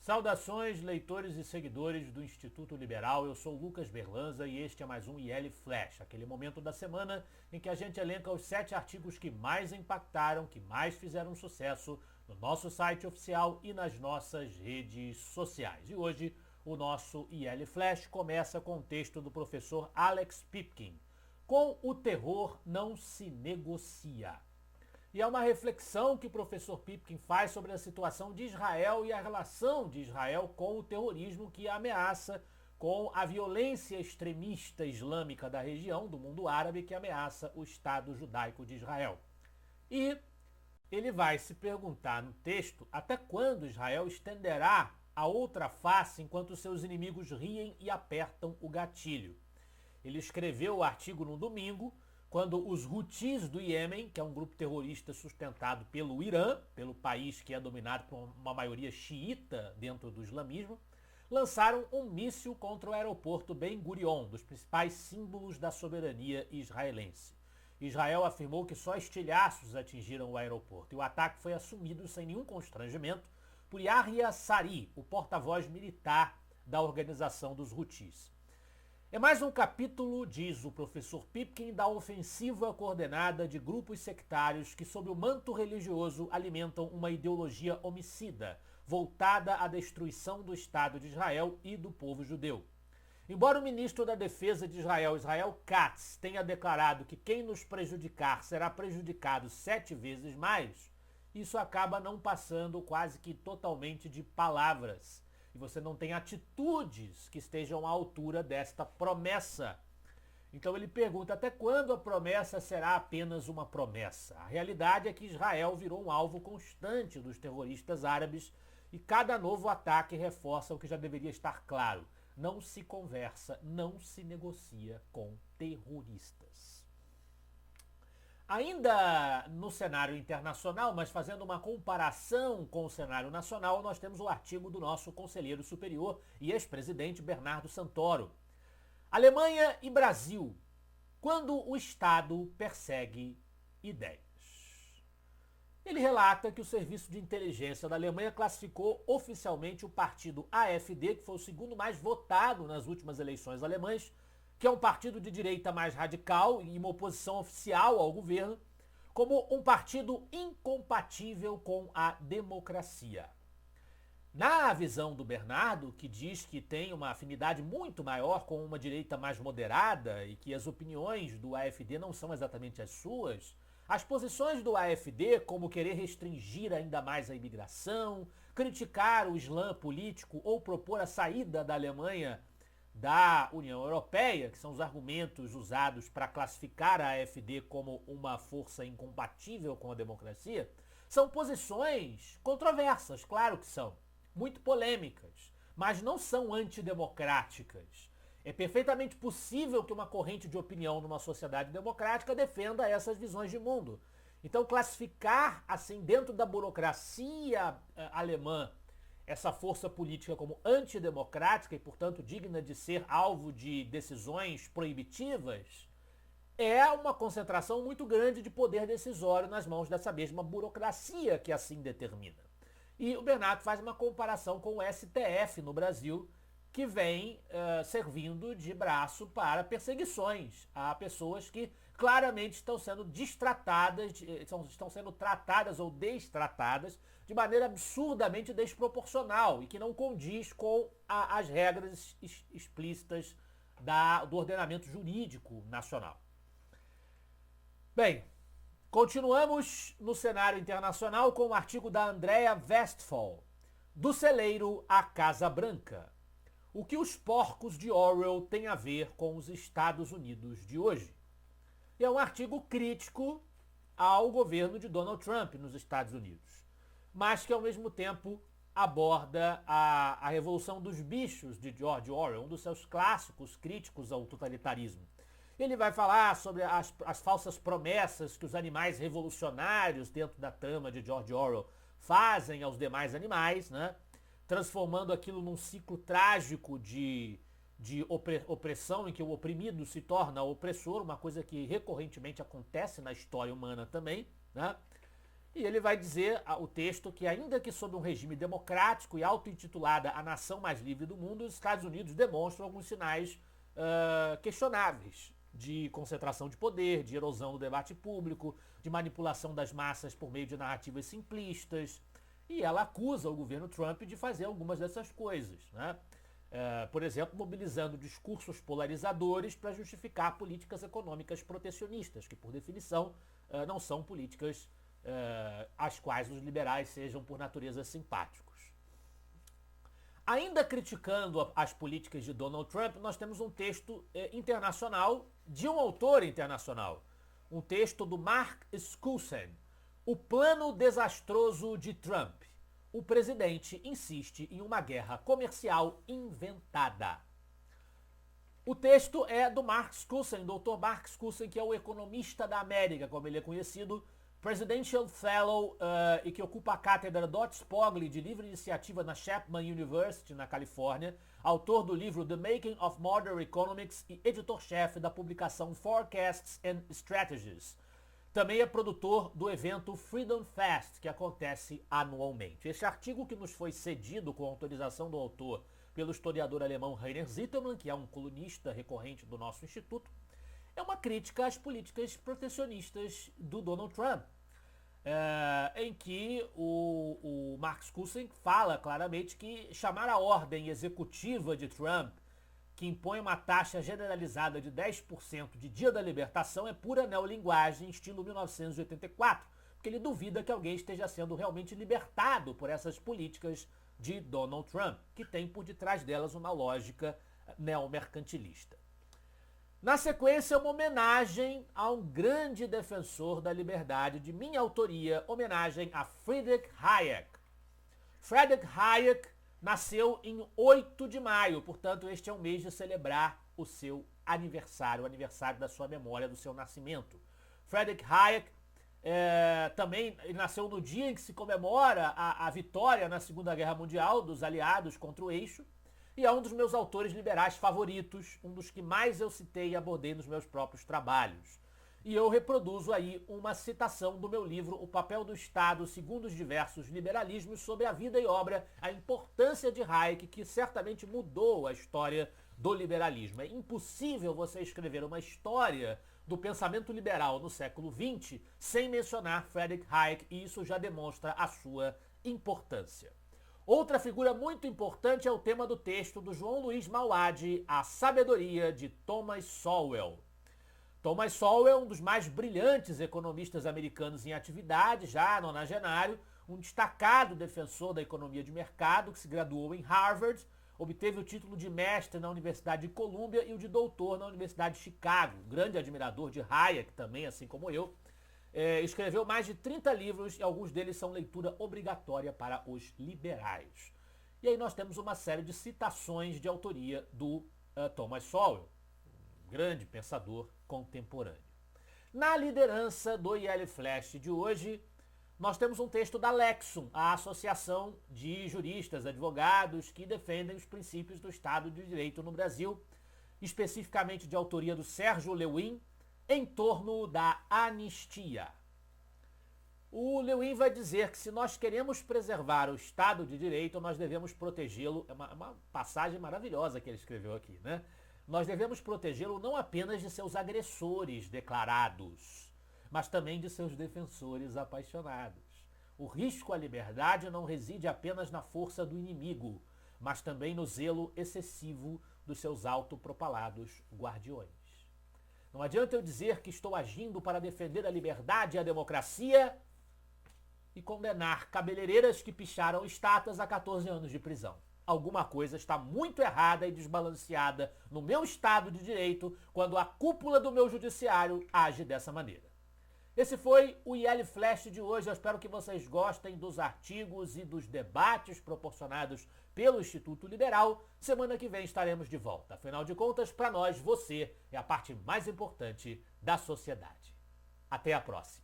Saudações, leitores e seguidores do Instituto Liberal. Eu sou Lucas Berlanza e este é mais um IL Flash, aquele momento da semana em que a gente elenca os 7 artigos que mais impactaram, que mais fizeram sucesso no nosso site oficial e nas nossas redes sociais. E hoje o nosso IL Flash começa com o texto do professor Alex Pipkin, Com o terror não se negocia. E é uma reflexão que o professor Pipkin faz sobre a situação de Israel e a relação de Israel com o terrorismo que a ameaça, com a violência extremista islâmica da região, do mundo árabe, que ameaça o Estado judaico de Israel. E ele vai se perguntar no texto até quando Israel estenderá a outra face enquanto seus inimigos riem e apertam o gatilho. Ele escreveu o artigo no domingo, quando os Houthis do Iêmen, que é um grupo terrorista sustentado pelo Irã, pelo país que é dominado por uma maioria xiita dentro do islamismo, lançaram um míssil contra o aeroporto Ben Gurion, dos principais símbolos da soberania israelense. Israel afirmou que só estilhaços atingiram o aeroporto e o ataque foi assumido sem nenhum constrangimento por Yahya Sari, o porta-voz militar da organização dos Houthis. É mais um capítulo, diz o professor Pipkin, da ofensiva coordenada de grupos sectários que, sob o manto religioso, alimentam uma ideologia homicida, voltada à destruição do Estado de Israel e do povo judeu. Embora o ministro da Defesa de Israel, Israel Katz, tenha declarado que quem nos prejudicar será prejudicado 7 vezes mais, isso acaba não passando quase que totalmente de palavras. E você não tem atitudes que estejam à altura desta promessa. Então ele pergunta até quando a promessa será apenas uma promessa. A realidade é que Israel virou um alvo constante dos terroristas árabes e cada novo ataque reforça o que já deveria estar claro. Não se conversa, não se negocia com terroristas. Ainda no cenário internacional, mas fazendo uma comparação com o cenário nacional, nós temos o artigo do nosso conselheiro superior e ex-presidente Bernardo Santoro. Alemanha e Brasil, quando o Estado persegue ideias. Ele relata que o Serviço de Inteligência da Alemanha classificou oficialmente o partido AfD, que foi o segundo mais votado nas últimas eleições alemãs, que é um partido de direita mais radical e uma oposição oficial ao governo, como um partido incompatível com a democracia. Na visão do Bernardo, que diz que tem uma afinidade muito maior com uma direita mais moderada e que as opiniões do AfD não são exatamente as suas, as posições do AfD, como querer restringir ainda mais a imigração, criticar o Islã político ou propor a saída da Alemanha da União Europeia, que são os argumentos usados para classificar a AfD como uma força incompatível com a democracia, são posições controversas, claro que são, muito polêmicas, mas não são antidemocráticas. É perfeitamente possível que uma corrente de opinião numa sociedade democrática defenda essas visões de mundo. Então, classificar assim dentro da burocracia alemã essa força política como antidemocrática e, portanto, digna de ser alvo de decisões proibitivas, é uma concentração muito grande de poder decisório nas mãos dessa mesma burocracia que assim determina. E o Bernardo faz uma comparação com o STF no Brasil, que vem servindo de braço para perseguições a pessoas que claramente estão sendo destratadas, estão sendo tratadas ou destratadas de maneira absurdamente desproporcional e que não condiz com as regras explícitas do ordenamento jurídico nacional. Bem, continuamos no cenário internacional com o artigo da Andrea Westphal, Do Celeiro à Casa Branca. O que os porcos de Orwell têm a ver com os Estados Unidos de hoje? E é um artigo crítico ao governo de Donald Trump nos Estados Unidos, mas que ao mesmo tempo aborda a Revolução dos Bichos de George Orwell, um dos seus clássicos críticos ao totalitarismo. Ele vai falar sobre as falsas promessas que os animais revolucionários dentro da trama de George Orwell fazem aos demais animais, né? Transformando aquilo num ciclo trágico de opressão, em que o oprimido se torna opressor, uma coisa que recorrentemente acontece na história humana também, né? E ele vai dizer, o texto, que ainda que sob um regime democrático e auto-intitulada a nação mais livre do mundo, os Estados Unidos demonstram alguns sinais questionáveis de concentração de poder, de erosão do debate público, de manipulação das massas por meio de narrativas simplistas. E ela acusa o governo Trump de fazer algumas dessas coisas, né? Por exemplo, mobilizando discursos polarizadores para justificar políticas econômicas protecionistas, que por definição não são políticas às quais os liberais sejam por natureza simpáticos. Ainda criticando as políticas de Donald Trump, nós temos um texto internacional de um autor internacional. Um texto do Mark Skousen, O Plano Desastroso de Trump. O presidente insiste em uma guerra comercial inventada. O texto é do Mark Skousen, Dr. Mark Skousen, que é o economista da América, como ele é conhecido, Presidential Fellow e que ocupa a cátedra Dottie Spogli de livre iniciativa na Chapman University, na Califórnia, autor do livro The Making of Modern Economics e editor-chefe da publicação Forecasts and Strategies. Também é produtor do evento Freedom Fest, que acontece anualmente. Este artigo, que nos foi cedido com autorização do autor pelo historiador alemão Rainer Zittermann, que é um colunista recorrente do nosso instituto, é uma crítica às políticas protecionistas do Donald Trump, em que o Mark Skousen fala claramente que chamar a ordem executiva de Trump, que impõe uma taxa generalizada de 10% de Dia da Libertação, é pura neolinguagem, estilo 1984, porque ele duvida que alguém esteja sendo realmente libertado por essas políticas de Donald Trump, que tem por detrás delas uma lógica neomercantilista. Na sequência, uma homenagem a um grande defensor da liberdade de minha autoria, homenagem a Friedrich Hayek. Friedrich Hayek nasceu em 8 de maio, portanto este é um mês de celebrar o seu aniversário, o aniversário da sua memória, do seu nascimento. Friedrich Hayek também nasceu no dia em que se comemora a vitória na Segunda Guerra Mundial dos aliados contra o Eixo, e é um dos meus autores liberais favoritos, um dos que mais eu citei e abordei nos meus próprios trabalhos. E eu reproduzo aí uma citação do meu livro O Papel do Estado segundo os Diversos Liberalismos, sobre a vida e obra, a importância de Hayek, que certamente mudou a história do liberalismo. É impossível você escrever uma história do pensamento liberal no século XX sem mencionar Friedrich Hayek, e isso já demonstra a sua importância. Outra figura muito importante é o tema do texto do João Luiz Mauad, A Sabedoria de Thomas Sowell. Thomas Sowell é um dos mais brilhantes economistas americanos em atividade, já nonagenário, um destacado defensor da economia de mercado, que se graduou em Harvard, obteve o título de mestre na Universidade de Columbia e o de doutor na Universidade de Chicago, grande admirador de Hayek também, assim como eu. Escreveu mais de 30 livros e alguns deles são leitura obrigatória para os liberais. E aí nós temos uma série de citações de autoria do Thomas Sowell, um grande pensador contemporâneo. Na liderança do IL Flash de hoje, nós temos um texto da Lexum, a associação de juristas, advogados que defendem os princípios do Estado de Direito no Brasil, especificamente de autoria do Sérgio Lewin, em torno da anistia. O Lewin vai dizer que se nós queremos preservar o Estado de Direito, nós devemos protegê-lo. É uma passagem maravilhosa que ele escreveu aqui, né? Nós devemos protegê-lo não apenas de seus agressores declarados, mas também de seus defensores apaixonados. O risco à liberdade não reside apenas na força do inimigo, mas também no zelo excessivo dos seus autopropalados guardiões. Não adianta eu dizer que estou agindo para defender a liberdade e a democracia e condenar cabeleireiras que picharam estátuas a 14 anos de prisão. Alguma coisa está muito errada e desbalanceada no meu Estado de Direito quando a cúpula do meu judiciário age dessa maneira. Esse foi o IL Flash de hoje. Eu espero que vocês gostem dos artigos e dos debates proporcionados pelo Instituto Liberal. Semana que vem estaremos de volta. Afinal de contas, para nós, você é a parte mais importante da sociedade. Até a próxima.